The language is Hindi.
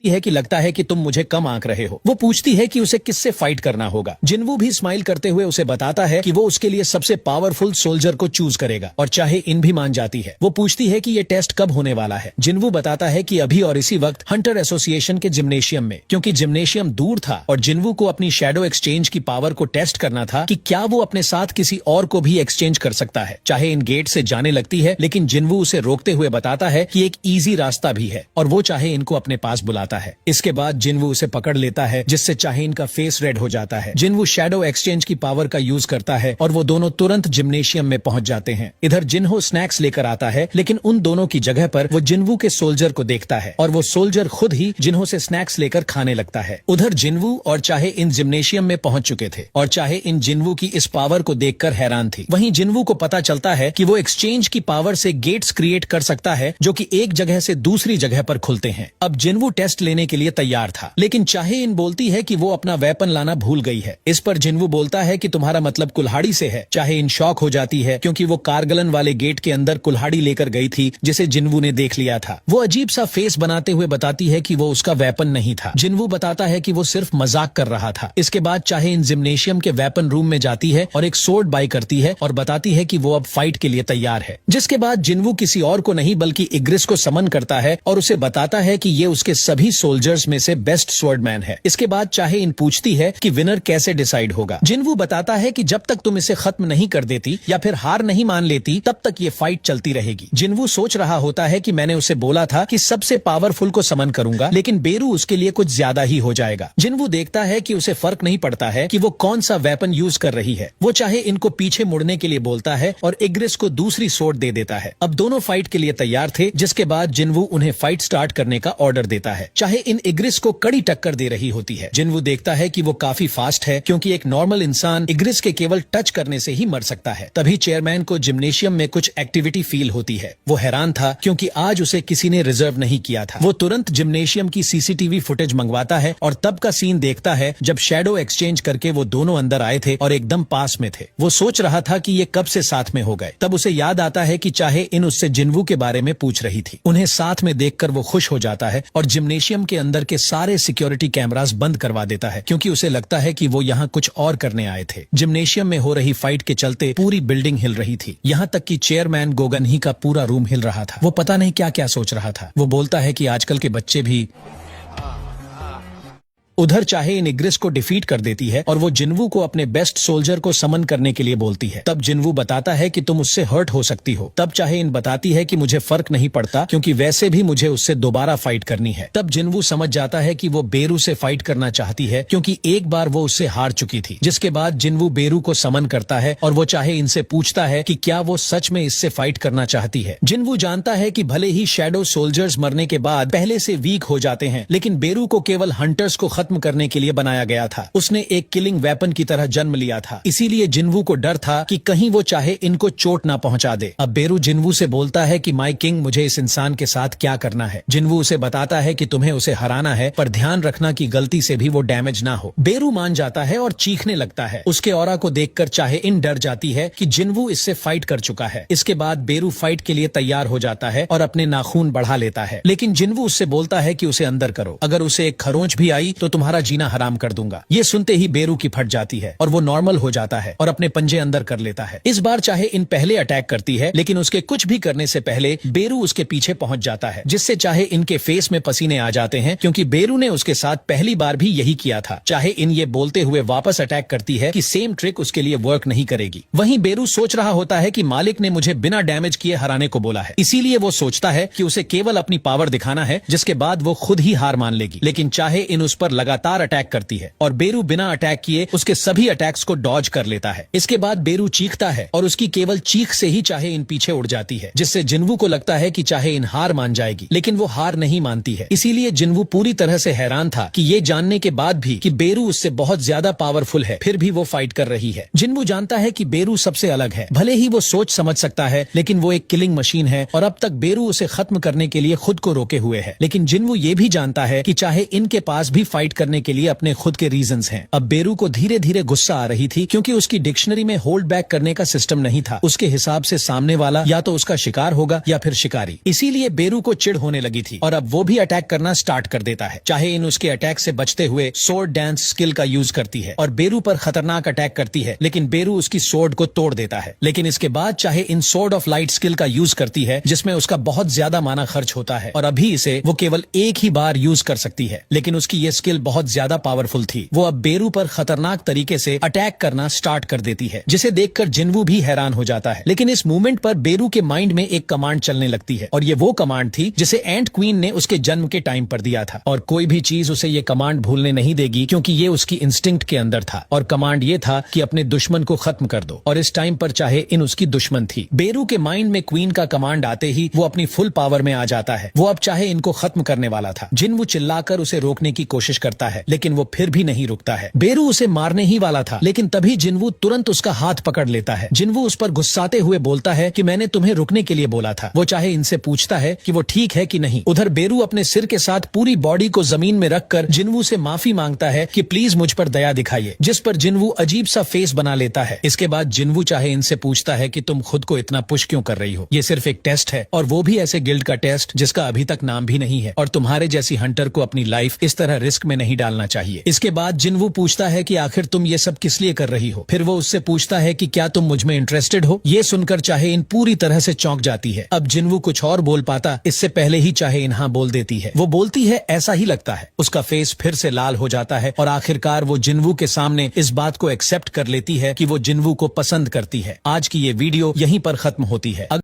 है कि लगता है कि तुम मुझे कम आंक रहे हो। वो पूछती है कि उसे किससे फाइट करना होगा। जिनवू भी स्माइल करते हुए उसे बताता है कि वो उसके लिए सबसे पावरफुल सोल्जर को चूज करेगा और चाहे इन भी मान जाती है। वो पूछती है कि ये टेस्ट कब होने वाला है। जिनवू बताता है कि अभी और इसी वक्त हंटर एसोसिएशन के जिम्नेशियम में, क्योंकि जिम्नेशियम दूर था और जिनवू को अपनी शैडो एक्सचेंज की पावर को टेस्ट करना था कि क्या वो अपने साथ किसी और को भी एक्सचेंज कर सकता है। चाहे इन गेट से जाने लगती है, लेकिन जिनवू उसे रोकते हुए बताता है कि एक इजी रास्ता भी है और वो चाहे इनको अपने पास बुलाता है। इसके बाद जिनवू उसे पकड़ लेता है, जिससे चाहे इनका फेस रेड हो जाता है। जिनवू शैडो एक्सचेंज की पावर का यूज करता है और वो दोनों तुरंत जिम्नेशियम में पहुंच जाते हैं। इधर जिन्हो स्नैक्स लेकर आता है, लेकिन उन दोनों की जगह पर वो जिनवू के सोल्जर को देखता है और वो सोल्जर खुद ही जिन्हो से स्नैक्स लेकर खाने लगता है। उधर जिनवू और चाहे इन जिम्नेशियम में पहुंच चुके थे और चाहे इन जिनवू की इस पावर को देखकर हैरान थी। वहीं जिनवू को पता चलता है कि वो एक्सचेंज की पावर से गेट्स क्रिएट कर सकता है जो कि एक जगह से दूसरी जगह पर खुलते हैं। अब जिनवू टेस्ट लेने के लिए तैयार था, लेकिन चाहे इन बोलती है कि वो अपना वेपन लाना भूल गई है। इस पर जिनवू बोलता है कि तुम्हारा मतलब कुल्हाड़ी से है। चाहे इन शॉक हो जाती है क्योंकि वो कारगलन वाले गेट के अंदर कुल्हाड़ी लेकर गई थी जिसे जिनवू ने देख लिया था। वो अजीब सा फेस बनाते हुए बताती है कि वो उसका वेपन नहीं था। जिनवू बताता है कि वो सिर्फ मजाक कर रहा था। इसके बाद चाहे इन जिम्नेशियम के वेपन रूम में जाती है और एक सोर्ड बाई करती है और बताती है कि वो अब फाइट के लिए तैयार है। जिसके बाद जिनवू किसी और को नहीं बल्कि इग्रिस को समन करता है और उसे बताता है कि ये उसके सभी सोल्जर्स में से बेस्ट स्वॉर्डमैन है। इसके बाद चाहे इन पूछती है कि विनर कैसे डिसाइड होगा। जिनवू बताता है कि जब तक तुम इसे खत्म नहीं कर देती या फिर हार नहीं मान लेती तब तक ये फाइट चलती रहेगी। जिनवू सोच रहा होता है कि मैंने उसे बोला था कि सबसे पावरफुल को समन करूंगा, लेकिन बेरू उसके लिए कुछ ज्यादा ही हो जाएगा। जिनवू देखता है कि उसे फर्क नहीं पड़ता है कि वो कौन सा वेपन यूज कर रही है। वो चाहे इनको पीछे मुड़ने के लिए बोलता है और इग्रिस को दूसरी सोर्ड दे देता है। अब दोनों फाइट के लिए तैयार थे, जिसके बाद जिनवू उन्हें फाइट स्टार्ट करने का ऑर्डर देता है। चाहे इन इग्रिस को कड़ी टक्कर दे रही होती है। जिनवू देखता है कि वो काफी फास्ट है क्योंकि एक नॉर्मल इंसान इग्रिस के केवल टच करने से ही मर सकता है। तभी चेयरमैन को जिम्नेशियम में कुछ एक्टिविटी फील होती है। वो हैरान था क्योंकि आज उसे किसी ने रिजर्व नहीं किया था। वो तुरंत जिम्नेशियम की सीसीटीवी फुटेज मंगवाता है और तब का सीन देखता है जब शैडो एक्सचेंज करके वो दोनों अंदर आए थे और एकदम पास में थे। वो सोच रहा था कि ये कब से साथ में हो गए। तब उसे याद आता है कि चाहे इन उससे जिनवू के बारे में पूछ रही थी। उन्हें साथ में देखकर वो खुश हो जाता है और जिम्नेशियम के अंदर के सारे सिक्योरिटी कैमरास बंद करवा देता है क्योंकि उसे लगता है कि वो यहाँ कुछ और करने आए थे। जिम्नेशियम में हो रही फाइट के चलते पूरी बिल्डिंग हिल रही थी, यहाँ तक कि चेयरमैन गोगन ही का पूरा रूम हिल रहा था। वो पता नहीं क्या क्या सोच रहा था। वो बोलता है कि आजकल के बच्चे भी। उधर चाहे इन इग्रिस को डिफीट कर देती है और वो जिनवू को अपने बेस्ट सोल्जर को समन करने के लिए बोलती है। तब जिनवू बताता है कि तुम उससे हर्ट हो सकती हो। तब चाहे इन बताती है कि मुझे फर्क नहीं पड़ता क्योंकि वैसे भी मुझे उससे दोबारा फाइट करनी है। तब जिनवू समझ जाता है कि वो बेरू से फाइट करना चाहती है क्योंकि एक बार वो उससे हार चुकी थी। जिसके बाद जिनवू बेरू को समन करता है और वो चाहे इनसे पूछता है कि क्या वो सच में इससे फाइट करना चाहती है। जिनवू जानता है कि भले ही शैडो सोल्जर्स मरने के बाद पहले से वीक हो जाते हैं, लेकिन बेरू को केवल हंटर्स को खत्म करने के लिए बनाया गया था। उसने एक किलिंग वेपन की तरह जन्म लिया था। इसीलिए जिनवू को डर था कि कहीं वो चाहे इनको चोट ना पहुंचा दे। अब बेरू जिनवू से बोलता है कि माय किंग, मुझे इस इंसान के साथ क्या करना है। जिनवू उसे बताता है कि तुम्हें उसे हराना है, पर ध्यान रखना कि गलती से भी वो डैमेज ना हो। बेरू मान जाता है और चीखने लगता है। उसके ऑरा को देखकर चाहे इन डर जाती है कि जिनवू इससे फाइट कर चुका है। इसके बाद बेरू फाइट के लिए तैयार हो जाता है और अपने नाखून बढ़ा लेता है, लेकिन जिनवू उससे बोलता है कि उसे अंदर करो, अगर उसे एक खरोंच भी आई तो तुम्हारा जीना हराम कर दूंगा। ये सुनते ही बेरू की फट जाती है और वो नॉर्मल हो जाता है और अपने पंजे अंदर कर लेता है। इस बार चाहे इन पहले अटैक करती है, लेकिन उसके कुछ भी करने से पहले बेरू उसके पीछे पहुंच जाता है, जिससे चाहे इनके फेस में पसीने आ जाते हैं क्योंकि बेरू ने उसके साथ पहली बार भी यही किया था। चाहे इन ये बोलते हुए वापस अटैक करती है कि सेम ट्रिक उसके लिए वर्क नहीं करेगी। वहीं बेरू सोच रहा होता है कि मालिक ने मुझे बिना डैमेज किए हराने को बोला है, इसीलिए वो सोचता है कि उसे केवल अपनी पावर दिखाना है, जिसके बाद वो खुद ही हार मान लेगी। लेकिन चाहे इन उस पर लगातार अटैक करती है और बेरू बिना अटैक किए उसके सभी अटैक्स को डॉज कर लेता है। इसके बाद बेरू चीखता है और उसकी केवल चीख से ही चाहे इन पीछे उड़ जाती है, जिससे जिनवू को लगता है कि चाहे इन हार मान जाएगी, लेकिन वो हार नहीं मानती है। इसीलिए जिनवू पूरी तरह से हैरान था कि ये जानने के बाद भी कि बेरू उससे बहुत ज्यादा पावरफुल है, फिर भी वो फाइट कर रही है। जिनवू जानता है कि बेरू सबसे अलग है। भले ही वो सोच समझ सकता है, लेकिन वो एक किलिंग मशीन है और अब तक बेरू उसे खत्म करने के लिए खुद को रोके हुए है। लेकिन जिनवू ये भी जानता है कि चाहे इनके पास भी फाइट करने के लिए अपने खुद के रीजंस हैं। अब बेरू को धीरे धीरे गुस्सा आ रही थी क्योंकि उसकी डिक्शनरी में होल्ड बैक करने का सिस्टम नहीं था। उसके हिसाब से सामने वाला या तो उसका शिकार होगा या फिर शिकारी। इसीलिए बेरू को चिढ़ होने लगी थी और अब वो भी अटैक करना स्टार्ट कर देता है। चाहे इन उसके अटैक से बचते हुए सोर्ड डांस स्किल का यूज करती है और बेरू पर खतरनाक अटैक करती है, लेकिन बेरू उसकी सोर्ड को तोड़ देता है। लेकिन इसके बाद चाहे इन सोर्ड ऑफ लाइट स्किल का यूज करती है जिसमें उसका बहुत ज्यादा माना खर्च होता है और अभी इसे वो केवल एक ही बार यूज कर सकती है, लेकिन उसकी ये स्किल बहुत ज्यादा पावरफुल थी। वो अब बेरू पर खतरनाक तरीके से अटैक करना स्टार्ट कर देती है जिसे देखकर जिन्वू भी हैरान हो जाता है। लेकिन इस मूवमेंट पर बेरू के माइंड में एक कमांड चलने लगती है और ये वो कमांड थी जिसे एंट क्वीन ने उसके जन्म के टाइम पर दिया था और कोई भी चीज उसे ये कमांड भूलने नहीं देगी क्योंकि ये उसकी इंस्टिंक्ट के अंदर था। और कमांड ये था कि अपने दुश्मन को खत्म कर दो और इस टाइम पर चाहे इन उसकी दुश्मन थी। बेरू के माइंड में क्वीन का कमांड आते ही वो अपनी फुल पावर में आ जाता है। वो अब चाहे इनको खत्म करने वाला था। जिन्वू चिल्लाकर उसे रोकने की कोशिश करता है लेकिन वो फिर भी नहीं रुकता है। बेरू उसे मारने ही वाला था लेकिन तभी जिन्वू तुरंत उसका हाथ पकड़ लेता है। जिन्वू उस पर गुस्साते हुए बोलता है कि मैंने तुम्हें रुकने के लिए बोला था। वो चाहे इनसे पूछता है कि वो ठीक है कि नहीं। उधर बेरू अपने सिर के साथ पूरी बॉडी को जमीन में रखकर जिन्वू से माफी मांगता है कि प्लीज मुझ पर दया दिखाइए, जिस पर जिन्वू अजीब सा फेस बना लेता है। इसके बाद जिन्वू चाहे इनसे पूछता है कि तुम खुद को इतना पुश क्यों कर रही हो, ये सिर्फ एक टेस्ट है और वो भी ऐसे गिल्ड का टेस्ट जिसका अभी तक नाम भी नहीं है और तुम्हारे जैसी हंटर को अपनी लाइफ इस तरह रिस्क में नहीं डालना चाहिए। इसके बाद जिन्वू पूछता है कि आखिर तुम ये सब किस लिए कर रही हो। फिर वो उससे पूछता है कि क्या तुम मुझ में इंटरेस्टेड हो। ये सुनकर चाहे इन पूरी तरह से चौंक जाती है। अब जिन्वू कुछ और बोल पाता इससे पहले ही चाहे इन हाँ बोल देती है। वो बोलती है ऐसा ही लगता है। उसका फेस फिर से लाल हो जाता है और आखिरकार वो जिन्वू के सामने इस बात को एक्सेप्ट कर लेती है कि वो जिन्वू को पसंद करती है। आज की ये वीडियो यहीं पर खत्म होती है।